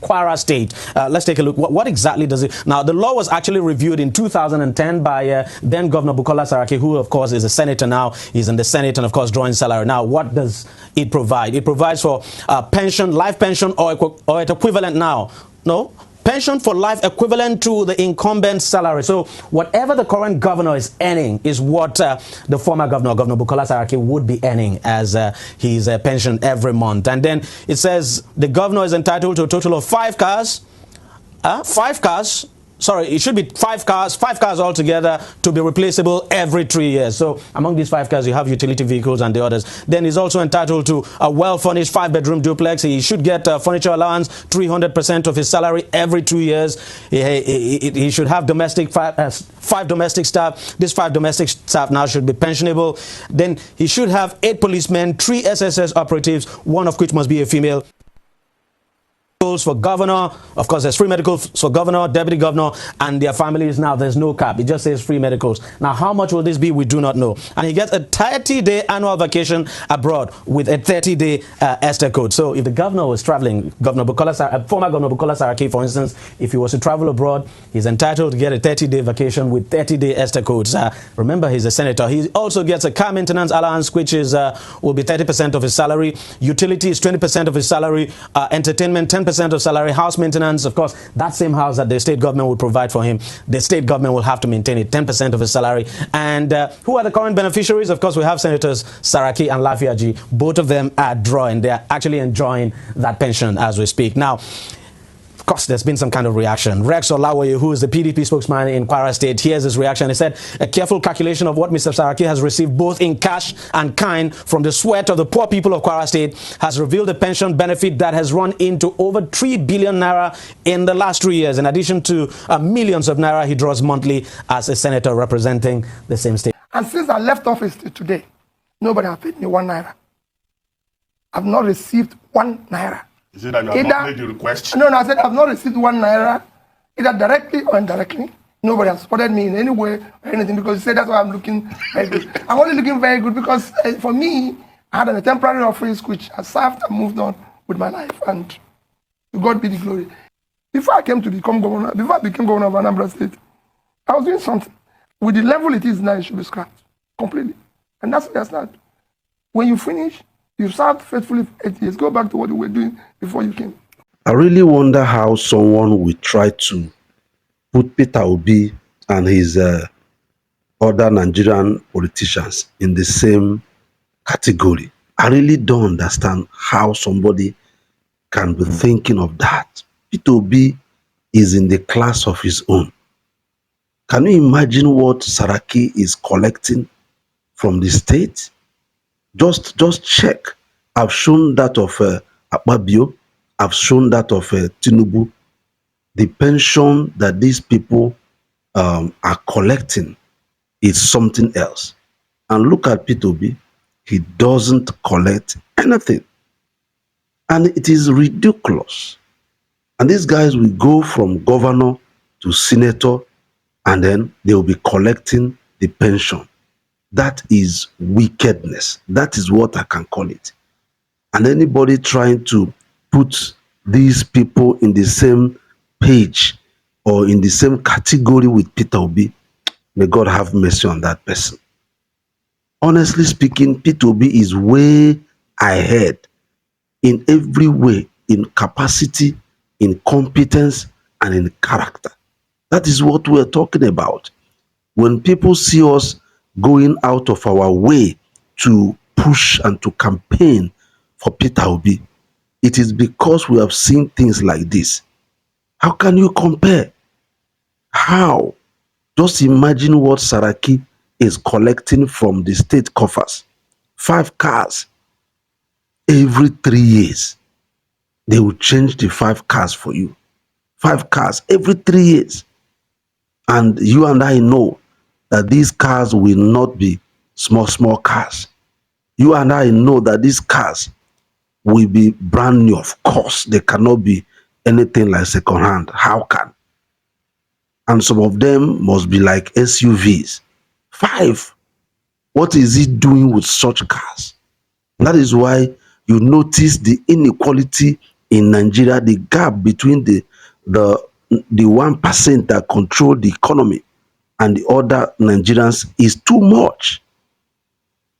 Kwara State. Let's take a look. What exactly does it... Now, the law was actually reviewed in 2010 by then Governor Bukola Saraki, who, of course, is a senator now. He's in the Senate and, of course, drawing salary. Now, what does it provide? It provides for pension, life pension, or its equivalent now. No? Pension for life equivalent to the incumbent salary. So whatever the current governor is earning is what the former governor, Governor Bukola Saraki, would be earning as his pension every month. And then it says the governor is entitled to a total of 5 cars. Sorry, it should be 5 cars altogether, to be replaceable every 3 years. So among these 5 cars, you have utility vehicles and the others. Then he's also entitled to a well-furnished 5-bedroom duplex. He should get furniture allowance, 300% of his salary every 2 years. He should have 5 domestic staff. These 5 domestic staff now should be pensionable. Then he should have 8 policemen, 3 SSS operatives, 1 of which must be a female. For governor, of course, there's free medicals for governor, deputy governor, and their families. Now there's no cap. It just says free medicals. Now, how much will this be? We do not know. And he gets a 30-day annual vacation abroad with a 30-day Esther code. So if the governor was traveling, former Governor Bukola Saraki, for instance, if he was to travel abroad, he's entitled to get a 30-day vacation with 30-day Esther codes. Remember, he's a senator. He also gets a car maintenance allowance, which is will be 30% of his salary. Utilities, 20% of his salary. Entertainment, 10% of salary. House maintenance, of course, that same house that the state government will provide for him, the state government will have to maintain it, 10% of his salary. And who are the current beneficiaries? Of course, we have Senators Saraki and Lafiaji. Both of them are drawing. They are actually enjoying that pension as we speak. Now, of course, there's been some kind of reaction. Rex Olawoye, who is the PDP spokesman in Kwara State, here's his reaction. He said, a careful calculation of what Mr. Saraki has received both in cash and kind from the sweat of the poor people of Kwara State has revealed a pension benefit that has run into over 3 billion naira in the last 3 years, in addition to millions of naira he draws monthly as a senator representing the same state. And since I left office to today, nobody has paid me 1 naira. I've not received 1 naira. Is it that you have not made the request? No, I said I've not received 1 naira, either directly or indirectly. Nobody has supported me in any way or anything, because you said that's why I'm looking very good. I'm only looking very good because for me, I had a temporary office which I served and moved on with my life, and to God be the glory. Before I came to become governor, before I became governor of Anambra State, I was doing something. With the level it is now, it should be scrapped completely. And that's where I start. When you finish, you served faithfully for 8 years. Go back to what you were doing before you came. I really wonder how someone will try to put Peter Obi and his other Nigerian politicians in the same category. I really don't understand how somebody can be thinking of that. Peter Obi is in the class of his own. Can you imagine what Saraki is collecting from the state? Just check. I've shown that of Akpabio. I've shown that of Tinubu. The pension that these people are collecting is something else. And look at P2B. He doesn't collect anything. And it is ridiculous. And these guys will go from governor to senator, and then they will be collecting the pension. That is wickedness. That is what I can call it. And anybody trying to put these people in the same page or in the same category with Peter Obi, may God have mercy on that person. Honestly speaking, Peter Obi is way ahead in every way, in capacity, in competence, and in character. That is what we're talking about. When people see us going out of our way to push and to campaign for Peter Obi, it is because we have seen things like this. How can you compare? How? Just imagine what Saraki is collecting from the state coffers. 5 cars. Every 3 years, they will change the 5 cars for you. 5 cars every 3 years. And you and I know that these cars will not be small cars. You and I know that these cars will be brand new. Of course, they cannot be anything like second hand. How can? And some of them must be like SUVs. 5. What is he doing with such cars? That is why you notice the inequality in Nigeria, the gap between the 1% that control the economy and the other Nigerians is too much.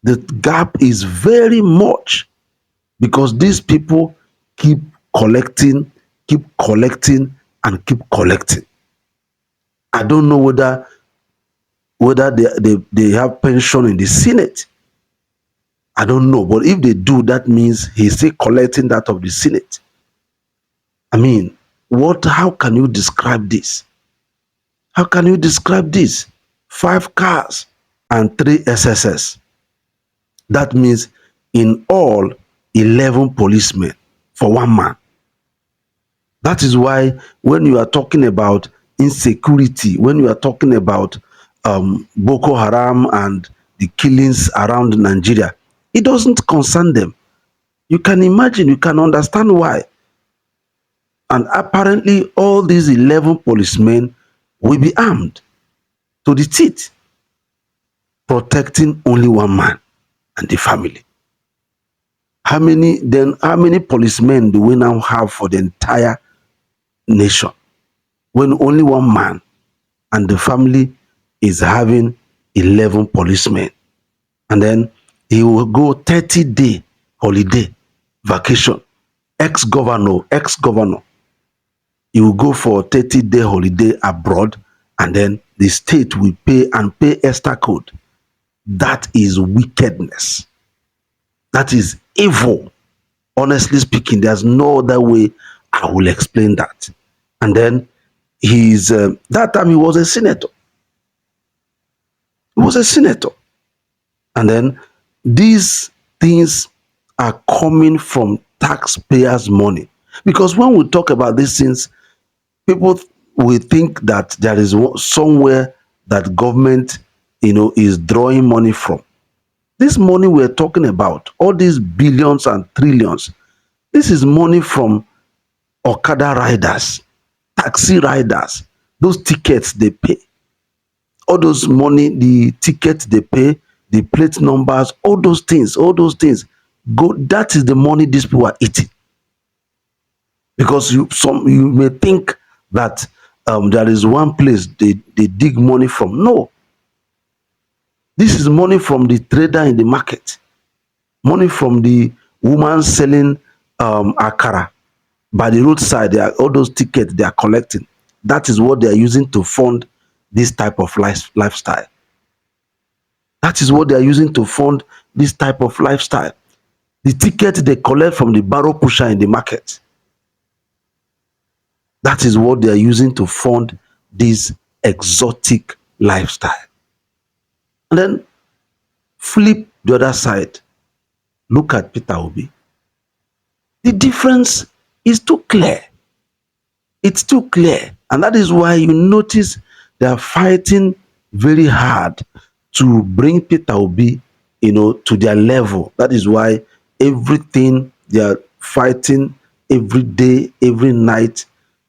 The gap is very much because these people keep collecting, and keep collecting. I don't know whether they have pension in the Senate. I don't know, but if they do, that means he's still collecting that of the Senate. I mean, how can you describe this? How can you describe this? 5 cars and 3 SSS. That means in all 11 policemen for 1 man. That is why when you are talking about insecurity, when you are talking about Boko Haram and the killings around Nigeria, it doesn't concern them. You can imagine, you can understand why. And apparently all these 11 policemen will be armed to the teeth, protecting only 1 man and the family. How many policemen do we now have for the entire nation when only 1 man and the family is having 11 policemen? And then he will go 30-day holiday vacation. Ex-governor, he will go for 30-day holiday abroad, and then the state will pay extra code. That is wickedness. That is evil. Honestly speaking, there's no other way I will explain that. And then that time he was a senator. He was a senator. And then these things are coming from taxpayers' money. Because when we talk about these things, people will think that there is somewhere that government, is drawing money from. This money we're talking about, all these billions and trillions, this is money from Okada riders, taxi riders, those tickets they pay. All those money, the tickets they pay, the plate numbers, all those things go. That is the money these people are eating. Because you may think that there is one place they dig money from. No. This is money from the trader in the market, money from the woman selling akara by the roadside. All those tickets they are collecting. That is what they are using to fund this type of lifestyle. That is what they are using to fund this type of lifestyle. The ticket they collect from the barrow pusher in the market. That is what they are using to fund this exotic lifestyle. And then flip the other side. Look at Peter Obi. The difference is too clear. It's too clear. And that is why you notice they are fighting very hard to bring Peter Obi, to their level. That is why everything they are fighting every day, every night,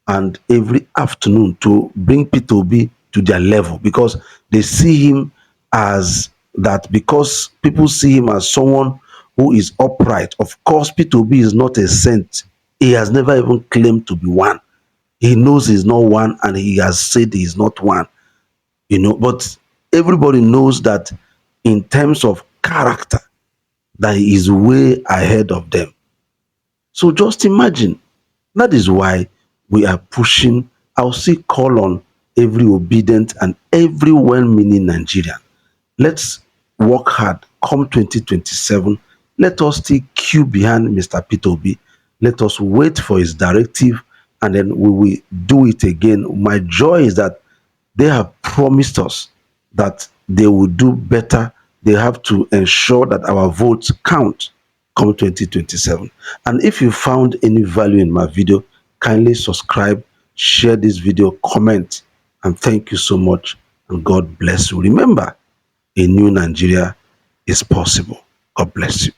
and every afternoon to bring Peter Obi to their level, because they see him as that, because people see him as someone who is upright. Of course, Peter Obi is not a saint. He has never even claimed to be one. He knows he's not one, and he has said he's not one. But everybody knows that in terms of character, that he is way ahead of them. So just imagine. That is why we are pushing. I'll still call on every obedient and every well-meaning Nigerian. Let's work hard. Come 2027, let us still queue behind Mr. Peter Obi. Let us wait for his directive, and then we will do it again. My joy is that they have promised us that they will do better. They have to ensure that our votes count come 2027. And if you found any value in my video, kindly subscribe, share this video, comment, and thank you so much, and God bless you. Remember, a new Nigeria is possible. God bless you.